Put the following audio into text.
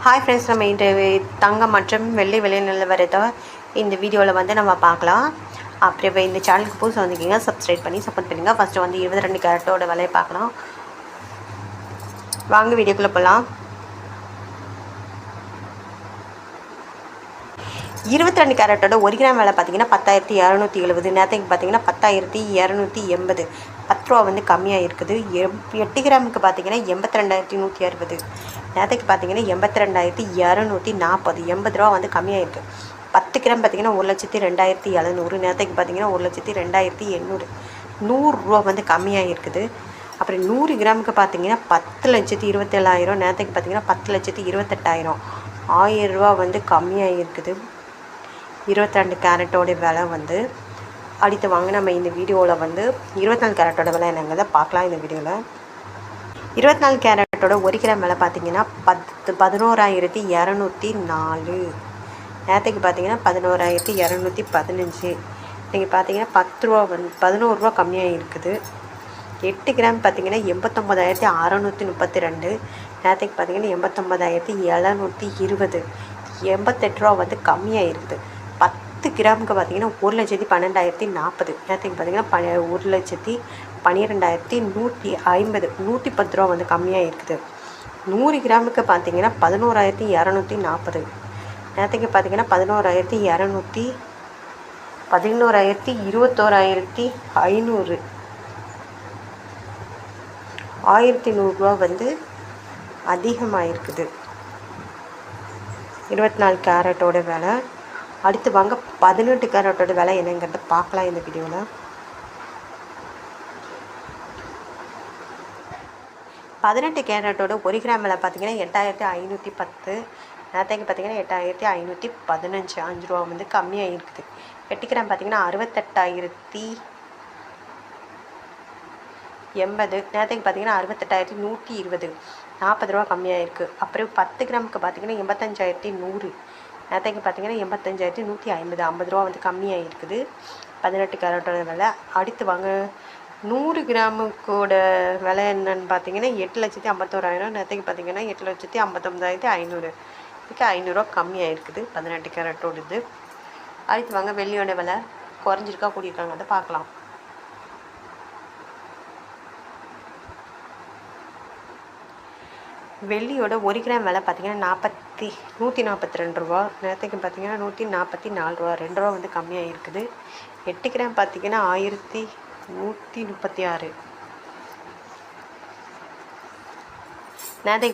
Hi friends, நம்ம இந்த தங்கம் மற்றும் வெள்ளி விலை நிலவரத்தை இந்த வீடியோவில் வந்து நம்ம பார்க்கலாம். அப்புறம் இப்போ இந்த சேனலுக்கு புதுசு வந்திருக்கீங்க, சப்ஸ்கிரைப் பண்ணி சப்போர்ட் பண்ணுங்கள். ஃபஸ்ட்டு வந்து 22 கேரட்டோட விலையை பார்க்கலாம். வாங்க வீடியோக்குள்ளே போகலாம். 22 கேரட்டோட 1 கிராம் விலை பார்த்தீங்கன்னா 10,270. நேரத்துக்கு பார்த்தீங்கன்னா 10,280. 10 ரூபா வந்து கம்மியாக இருக்குது. 8 கிராமுக்கு பார்த்தீங்கன்னா 82,160. நேரத்துக்கு பார்த்தீங்கன்னா 82,240. 80 ரூபா வந்து கம்மியாக இருக்குது. 10 கிராம் பார்த்தீங்கன்னா 1,02,700. நேரத்துக்கு பார்த்தீங்கன்னா 1,02,800. 100 ரூபா வந்து கம்மியாக இருக்குது. அப்புறம் 100 கிராமுக்கு பார்த்தீங்கன்னா 10,27,000. நேரத்துக்கு பார்த்தீங்கன்னா 10,28,000. 1000 ரூபா வந்து கம்மியாக இருக்குது. 22 கேரட்டோட விலை வந்து அடுத்து வாங்க நம்ம இந்த வீடியோவில் வந்து 24 கேரட்டோட விலை என்னங்கிறத பார்க்கலாம். இந்த வீடியோவில் 24 கேரட்டோட 1 கிராம் விலை பார்த்தீங்கன்னா 11,204. நேரத்துக்கு பார்த்தீங்கன்னா 11,215. நீங்கள் பார்த்தீங்கன்னா 10 ரூபா வந்து 11 ரூபா கம்மியாக இருக்குது. 8 கிராம் பார்த்தீங்கன்னா 89,632. நேரத்துக்கு பார்த்தீங்கன்னா 89,720. 88 ரூபா வந்து கம்மியாக இருக்குது. 10 கிராமுக்கு பார்த்தீங்கன்னா 1,12,040. நேரத்துக்கு பார்த்தீங்கன்னா 1,12,150. 110 ரூபா வந்து கம்மியாக இருக்குது. 100 கிராமுக்கு பார்த்தீங்கன்னா 11,240. நேரத்துக்கு பார்த்தீங்கன்னா 11,200. 21,500. 1,100 ரூபா வந்து அதிகமாக இருக்குது 24 கேரட்டோட விலை. அடுத்து வாங்க 18 கேரட்டோட விலை என்னங்கிறத பார்க்கலாம் இந்த வீடியோவில். 18 கேரட்டோட 1 கிராம் விலை பார்த்தீங்கன்னா 8,510. நேரத்துக்கு பார்த்தீங்கன்னா 8,515. 5 ரூபா வந்து கம்மியாக இருக்குது. 8 கிராம் பார்த்தீங்கன்னா 68,080. நேரத்துக்கு பார்த்தீங்கன்னா 68,120. 40 ரூபா கம்மியாக இருக்குது. அப்புறம் 10 கிராமுக்கு பார்த்தீங்கன்னா 85,100. நேரத்துக்கு பார்த்தீங்கன்னா 85,150. 50 ரூபா வந்து கம்மியாக இருக்குது 18 கேரட்டோட விலை. அடுத்து வாங்க 100 கிராமுக்கோட விலை என்னன்னு பார்த்தீங்கன்னா 8,51,000. நேரத்துக்கு பார்த்தீங்கன்னா 8,59,500. இதுக்கு 500 ரூபா கம்மியாக இருக்குது 18 கேரட்டோடது. அடுத்து வாங்க வெள்ளியோட விலை குறைஞ்சிருக்கா கூடியிருக்காங்க அதை பார்க்கலாம். வெள்ளியோட 1 கிராம் விலை பார்த்தீங்கன்னா 142 ரூபா. நேரத்துக்கு பார்த்தீங்கன்னா 144 ரூபா. 2 ரூபா வந்து கம்மியாக இருக்குது. 8 கிராம் பார்த்தீங்கன்னா 1,136. நேரத்துக்கு